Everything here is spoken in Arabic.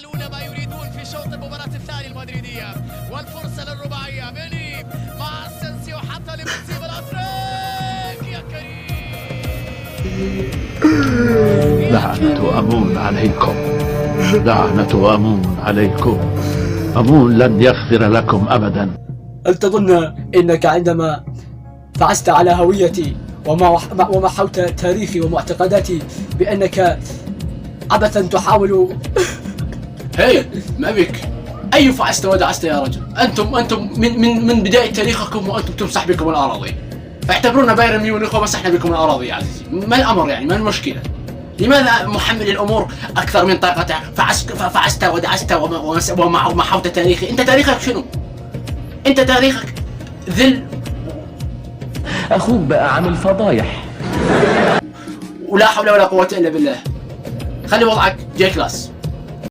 يفعلون ما يريدون في شوط المباراة الثاني المدريدية، والفرصة للرباعية. بيلي مع اسينسيو حتى لميسي بالأطراف. يا كريم لعنة أمون عليكم، لعنة أمون عليكم. أمون لن يغفر لكم أبدا. هل تظن إنك عندما فعست على هويتي ومحوت تاريخي ومعتقداتي بأنك عبثا تحاول؟ هي ما بك؟ أي فعست ودعست يا رجل؟ أنتم من بداية تاريخكم وأنتم تمسح بكم الأراضي، فاعتبرونا بايرن ميونخ ومسحنا بكم الأراضي يا عزيزي. ما الأمر يعني؟ ما المشكلة؟ لماذا محمل الأمور أكثر من طاقته؟ فعست ودعست ومحوت تاريخي. أنت تاريخك شنو؟ أنت تاريخك ذل. أخوك بقى عامل فضايح. ولا حول ولا قوة إلا بالله. خلي وضعك جاي كلاس.